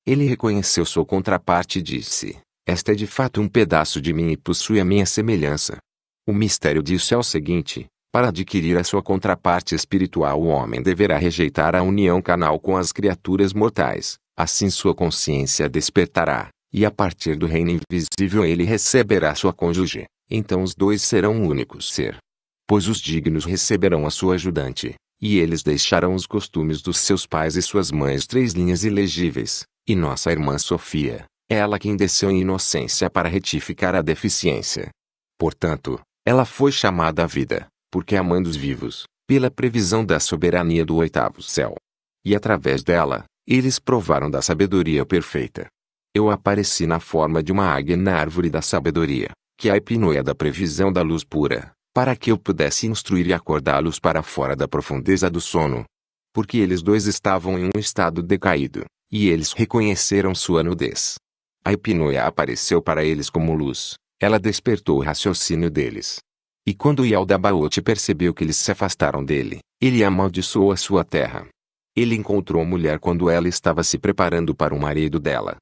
Ele reconheceu sua contraparte e disse: esta é de fato um pedaço de mim e possui a minha semelhança. O mistério disso é o seguinte: para adquirir a sua contraparte espiritual, o homem deverá rejeitar a união carnal com as criaturas mortais, assim sua consciência despertará, e a partir do reino invisível ele receberá sua cônjuge, então os dois serão um único ser. Pois os dignos receberão a sua ajudante, e eles deixarão os costumes dos seus pais e suas mães 3 linhas ilegíveis, e nossa irmã Sofia, ela quem desceu em inocência para retificar a deficiência. Portanto, ela foi chamada à vida, porque amando os vivos, pela previsão da soberania do 8º céu. E através dela, eles provaram da sabedoria perfeita. Eu apareci na forma de uma águia na árvore da sabedoria, que é a epinoia da previsão da luz pura, para que eu pudesse instruir e acordá-los para fora da profundeza do sono. Porque eles dois estavam em um estado decaído, e eles reconheceram sua nudez. A epinoia apareceu para eles como luz, ela despertou o raciocínio deles. E quando Yaldabaoth percebeu que eles se afastaram dele, ele amaldiçoou a sua terra. Ele encontrou a mulher quando ela estava se preparando para o marido dela.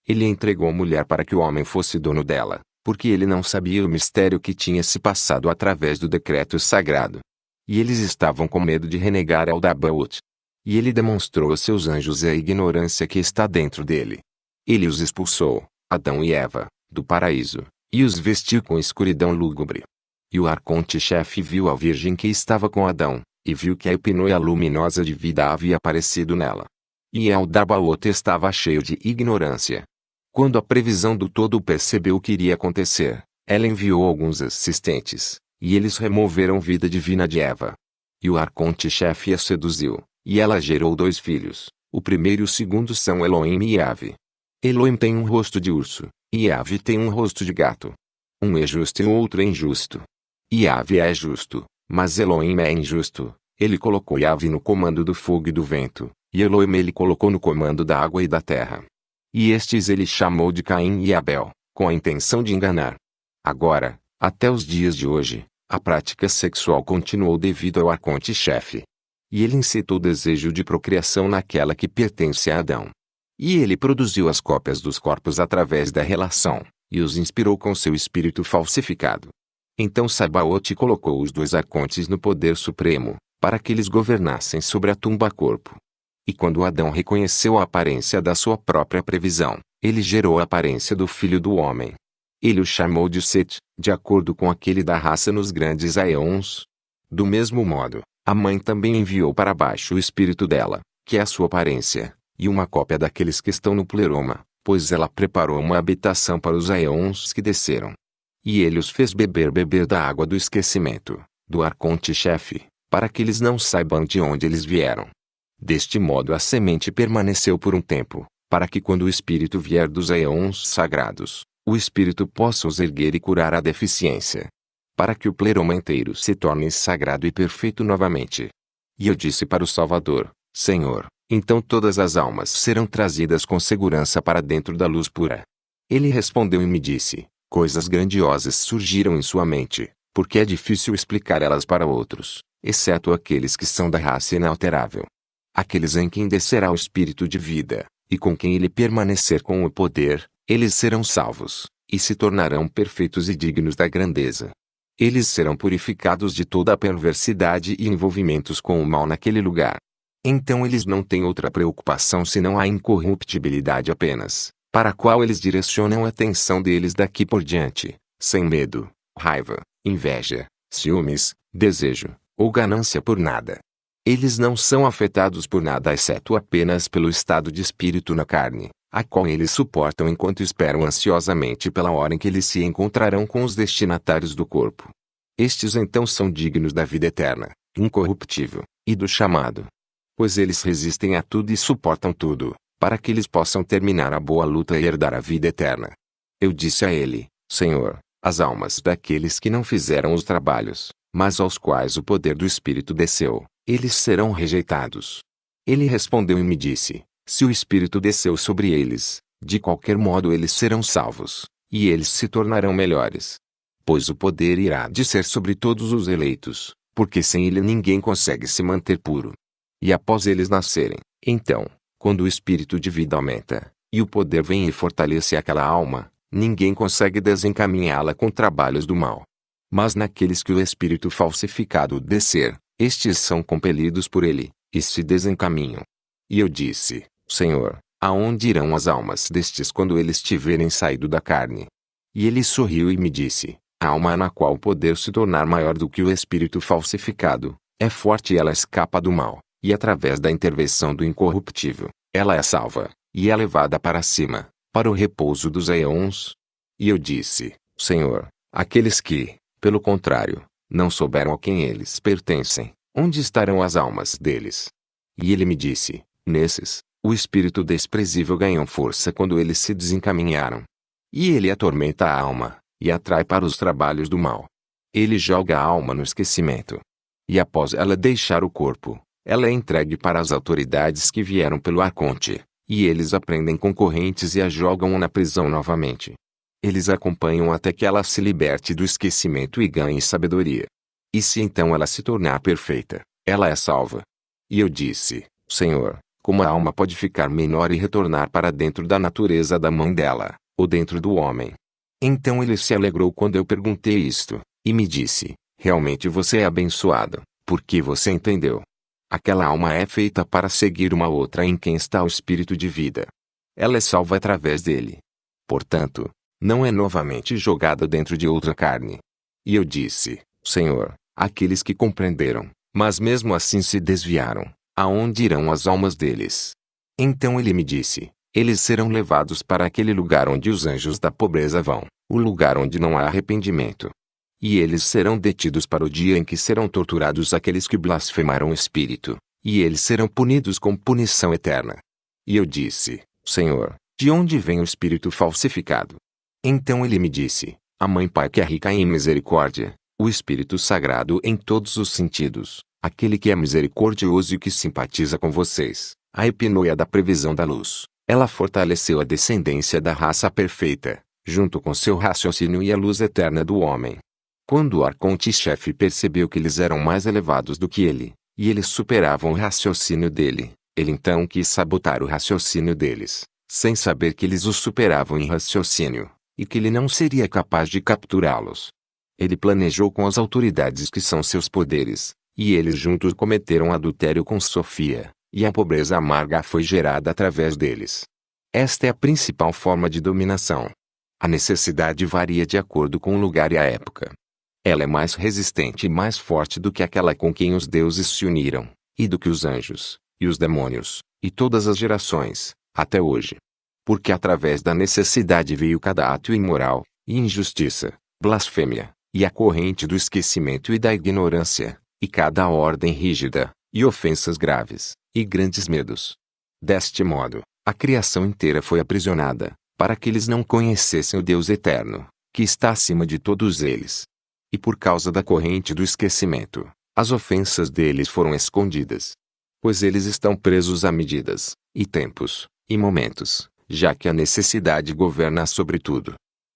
Ele entregou a mulher para que o homem fosse dono dela, porque ele não sabia o mistério que tinha se passado através do decreto sagrado. E eles estavam com medo de renegar Yaldabaoth. E ele demonstrou aos seus anjos a ignorância que está dentro dele. Ele os expulsou, Adão e Eva, do paraíso, e os vestiu com escuridão lúgubre. E o arconte-chefe viu a virgem que estava com Adão, e viu que a epinoia luminosa de vida havia aparecido nela. E Yaldabaoth estava cheio de ignorância. Quando a previsão do todo percebeu o que iria acontecer, ela enviou alguns assistentes, e eles removeram vida divina de Eva. E o arconte-chefe a seduziu, e ela gerou 2 filhos, o primeiro e o segundo são Elohim e Yahvé. Elohim tem um rosto de urso, e Yahvé tem um rosto de gato. Um é justo e o outro é injusto. Yahvé é justo, mas Elohim é injusto. Ele colocou Yahvé no comando do fogo e do vento, e Elohim ele colocou no comando da água e da terra. E estes ele chamou de Caim e Abel, com a intenção de enganar. Agora, até os dias de hoje, a prática sexual continuou devido ao arconte-chefe. E ele incitou o desejo de procriação naquela que pertence a Adão. E ele produziu as cópias dos corpos através da relação, e os inspirou com seu espírito falsificado. Então Sabaoth colocou os 2 arcontes no poder supremo, para que eles governassem sobre a tumba-corpo. E quando Adão reconheceu a aparência da sua própria previsão, ele gerou a aparência do filho do homem. Ele o chamou de Set, de acordo com aquele da raça nos grandes aeons. Do mesmo modo, a mãe também enviou para baixo o espírito dela, que é a sua aparência, e uma cópia daqueles que estão no pleroma, pois ela preparou uma habitação para os aeons que desceram. E ele os fez beber da água do esquecimento, do arconte-chefe, para que eles não saibam de onde eles vieram. Deste modo a semente permaneceu por um tempo, para que quando o espírito vier dos aeons sagrados, o espírito possa os erguer e curar a deficiência. Para que o pleroma inteiro se torne sagrado e perfeito novamente. E eu disse para o Salvador: Senhor, então todas as almas serão trazidas com segurança para dentro da luz pura. Ele respondeu e me disse: coisas grandiosas surgiram em sua mente, porque é difícil explicar elas para outros, exceto aqueles que são da raça inalterável. Aqueles em quem descerá o espírito de vida, e com quem ele permanecer com o poder, eles serão salvos, e se tornarão perfeitos e dignos da grandeza. Eles serão purificados de toda a perversidade e envolvimentos com o mal naquele lugar. Então eles não têm outra preocupação senão a incorruptibilidade apenas, para a qual eles direcionam a atenção deles daqui por diante, sem medo, raiva, inveja, ciúmes, desejo, ou ganância por nada. Eles não são afetados por nada exceto apenas pelo estado de espírito na carne, a qual eles suportam enquanto esperam ansiosamente pela hora em que eles se encontrarão com os destinatários do corpo. Estes então são dignos da vida eterna, incorruptível, e do chamado. Pois eles resistem a tudo e suportam tudo, para que eles possam terminar a boa luta e herdar a vida eterna. Eu disse a ele: Senhor, as almas daqueles que não fizeram os trabalhos, mas aos quais o poder do Espírito desceu, eles serão rejeitados. Ele respondeu e me disse: se o Espírito desceu sobre eles, de qualquer modo eles serão salvos, e eles se tornarão melhores. Pois o poder irá descer sobre todos os eleitos, porque sem ele ninguém consegue se manter puro. E após eles nascerem, então, quando o espírito de vida aumenta, E o poder vem e fortalece aquela alma, ninguém consegue desencaminhá-la com trabalhos do mal. Mas naqueles que o espírito falsificado descer, estes são compelidos por ele, e se desencaminham. E eu disse, Senhor, aonde irão as almas destes quando eles tiverem saído da carne? E ele sorriu e me disse, a alma na qual o poder se tornar maior do que o espírito falsificado, é forte e ela escapa do mal, e através da intervenção do incorruptível, ela é salva, e é levada para cima, para o repouso dos aeons. E eu disse, Senhor, aqueles que, pelo contrário, não souberam a quem eles pertencem, onde estarão as almas deles? E ele me disse, nesses, o espírito desprezível ganhou força quando eles se desencaminharam. E ele atormenta a alma, e atrai para os trabalhos do mal. Ele joga a alma no esquecimento. E após ela deixar o corpo, ela é entregue para as autoridades que vieram pelo arconte, e eles a prendem com correntes e a jogam na prisão novamente. Eles acompanham até que ela se liberte do esquecimento e ganhe sabedoria. E se então ela se tornar perfeita, ela é salva. E eu disse, Senhor, como a alma pode ficar menor e retornar para dentro da natureza da mãe dela, ou dentro do homem? Então ele se alegrou quando eu perguntei isto, e me disse, realmente você é abençoado, porque você entendeu. Aquela alma é feita para seguir uma outra em quem está o espírito de vida. Ela é salva através dele. Portanto, não é novamente jogada dentro de outra carne. E eu disse, Senhor, aqueles que compreenderam, mas mesmo assim se desviaram, aonde irão as almas deles? Então ele me disse, eles serão levados para aquele lugar onde os anjos da pobreza vão, o lugar onde não há arrependimento. E eles serão detidos para o dia em que serão torturados aqueles que blasfemaram o Espírito, e eles serão punidos com punição eterna. E eu disse, Senhor, de onde vem o Espírito falsificado? Então ele me disse, a Mãe Pai que é rica em misericórdia, o Espírito Sagrado em todos os sentidos, aquele que é misericordioso e que simpatiza com vocês, a epinoia da previsão da luz. Ela fortaleceu a descendência da raça perfeita, junto com seu raciocínio e a luz eterna do homem. Quando o arconte-chefe percebeu que eles eram mais elevados do que ele, e eles superavam o raciocínio dele, ele então quis sabotar o raciocínio deles, sem saber que eles o superavam em raciocínio, e que ele não seria capaz de capturá-los. Ele planejou com as autoridades que são seus poderes, e eles juntos cometeram adultério com Sofia, e a pobreza amarga foi gerada através deles. Esta é a principal forma de dominação. A necessidade varia de acordo com o lugar e a época. Ela é mais resistente e mais forte do que aquela com quem os deuses se uniram, e do que os anjos, e os demônios, e todas as gerações, até hoje. Porque através da necessidade veio cada ato imoral, e injustiça, blasfêmia, e a corrente do esquecimento e da ignorância, e cada ordem rígida, e ofensas graves, e grandes medos. Deste modo, a criação inteira foi aprisionada, para que eles não conhecessem o Deus eterno, que está acima de todos eles. E por causa da corrente do esquecimento, as ofensas deles foram escondidas. Pois eles estão presos a medidas, e tempos, e momentos, já que a necessidade governa sobre tudo.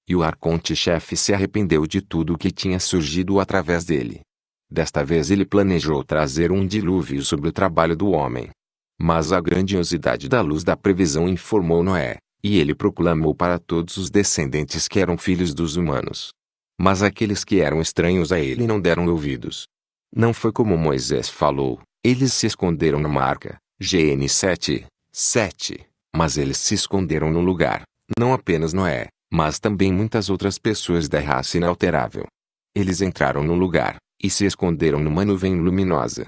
E o arconte-chefe se arrependeu de tudo o que tinha surgido através dele. Desta vez ele planejou trazer um dilúvio sobre o trabalho do homem. Mas a grandiosidade da luz da previsão informou Noé, e ele proclamou para todos os descendentes que eram filhos dos humanos. Mas aqueles que eram estranhos a ele não deram ouvidos. Não foi como Moisés falou, eles se esconderam numa arca, GN 7:7, mas eles se esconderam no lugar, não apenas Noé, mas também muitas outras pessoas da raça inalterável. Eles entraram no lugar, e se esconderam numa nuvem luminosa.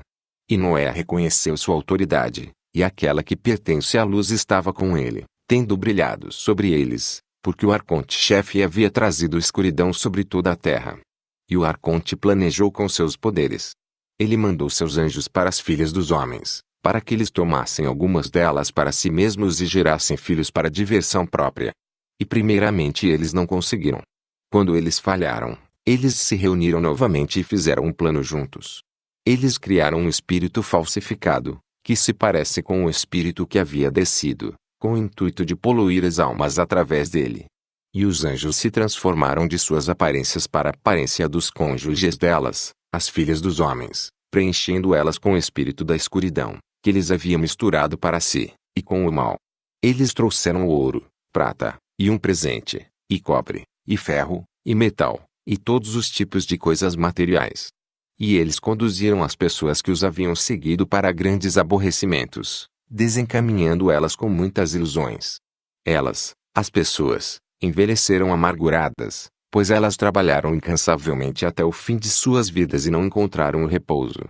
E Noé reconheceu sua autoridade, e aquela que pertence à luz estava com ele, tendo brilhado sobre eles, porque o arconte-chefe havia trazido escuridão sobre toda a terra. E o arconte planejou com seus poderes. Ele mandou seus anjos para as filhas dos homens, para que eles tomassem algumas delas para si mesmos e gerassem filhos para diversão própria. E primeiramente eles não conseguiram. Quando eles falharam, eles se reuniram novamente e fizeram um plano juntos. Eles criaram um espírito falsificado, que se parece com o espírito que havia descido, com o intuito de poluir as almas através dele. E os anjos se transformaram de suas aparências para a aparência dos cônjuges delas, as filhas dos homens, preenchendo elas com o espírito da escuridão, que eles haviam misturado para si, e com o mal. Eles trouxeram ouro, prata, e um presente, e cobre, e ferro, e metal, e todos os tipos de coisas materiais. E eles conduziram as pessoas que os haviam seguido para grandes aborrecimentos, desencaminhando elas com muitas ilusões. Elas, as pessoas, envelheceram amarguradas, pois elas trabalharam incansavelmente até o fim de suas vidas e não encontraram o repouso.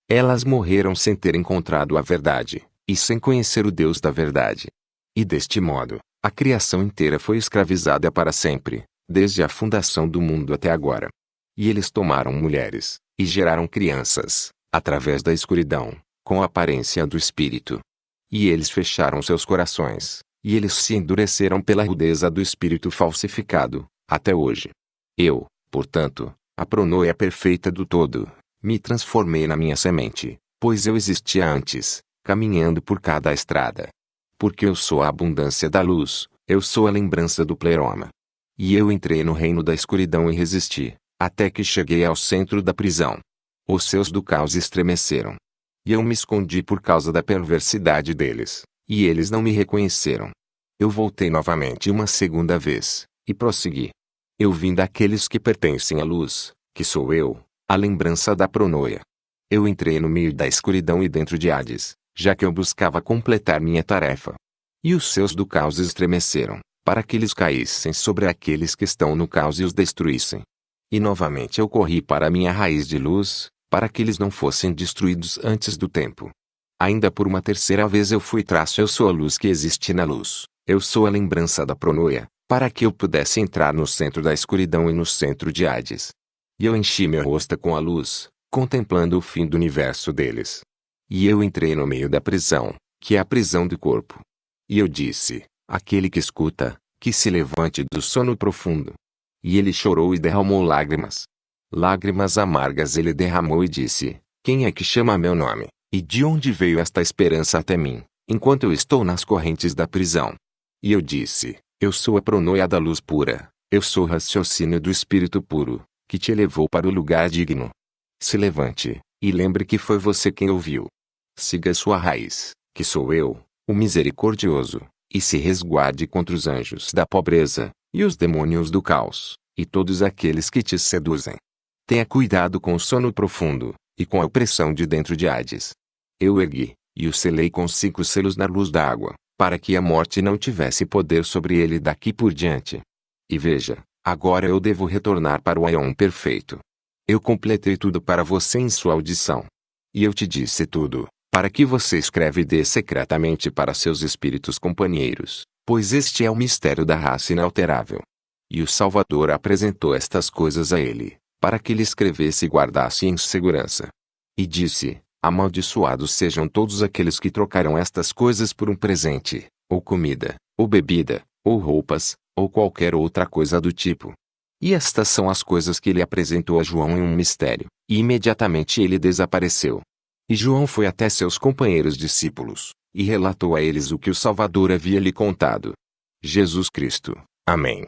Elas morreram sem ter encontrado a verdade, e sem conhecer o Deus da verdade. E deste modo, a criação inteira foi escravizada para sempre, desde a fundação do mundo até agora. E eles tomaram mulheres, e geraram crianças, através da escuridão, com a aparência do espírito. E eles fecharam seus corações, e eles se endureceram pela rudeza do espírito falsificado, até hoje. Eu, portanto, a pronoia perfeita do todo, me transformei na minha semente, pois eu existia antes, caminhando por cada estrada. Porque eu sou a abundância da luz, eu sou a lembrança do pleroma. E eu entrei no reino da escuridão e resisti, até que cheguei ao centro da prisão. Os seus do caos estremeceram. E eu me escondi por causa da perversidade deles, e eles não me reconheceram. Eu voltei novamente uma segunda vez, e prossegui. Eu vim daqueles que pertencem à luz, que sou eu, a lembrança da pronoia. Eu entrei no meio da escuridão e dentro de Hades, já que eu buscava completar minha tarefa. E os seus do caos estremeceram, para que eles caíssem sobre aqueles que estão no caos e os destruíssem. E novamente eu corri para a minha raiz de luz, para que eles não fossem destruídos antes do tempo. Ainda por uma terceira vez eu fui traço eu sou a luz que existe na luz, eu sou a lembrança da pronoia, para que eu pudesse entrar no centro da escuridão e no centro de Hades. E eu enchi meu rosto com a luz, contemplando o fim do universo deles. E eu entrei no meio da prisão, que é a prisão do corpo. E eu disse, aquele que escuta, que se levante do sono profundo. E ele chorou e derramou lágrimas. Lágrimas amargas ele derramou e disse, quem é que chama meu nome, e de onde veio esta esperança até mim, enquanto eu estou nas correntes da prisão? E eu disse, eu sou a pronoia da luz pura, eu sou o raciocínio do Espírito puro, que te elevou para o lugar digno. Se levante, e lembre que foi você quem ouviu. Siga sua raiz, que sou eu, o misericordioso, e se resguarde contra os anjos da pobreza, e os demônios do caos, e todos aqueles que te seduzem. Tenha cuidado com o sono profundo, e com a opressão de dentro de Hades. Eu ergui, e o selei com 5 selos na luz da água, para que a morte não tivesse poder sobre ele daqui por diante. E veja, agora eu devo retornar para o Aion perfeito. Eu completei tudo para você em sua audição. E eu te disse tudo, para que você escreve e dê secretamente para seus espíritos companheiros, pois este é o mistério da raça inalterável. E o Salvador apresentou estas coisas a ele, para que ele escrevesse e guardasse em segurança. E disse, amaldiçoados sejam todos aqueles que trocarão estas coisas por um presente, ou comida, ou bebida, ou roupas, ou qualquer outra coisa do tipo. E estas são as coisas que ele apresentou a João em um mistério, e imediatamente ele desapareceu. E João foi até seus companheiros discípulos, e relatou a eles o que o Salvador havia lhe contado. Jesus Cristo. Amém.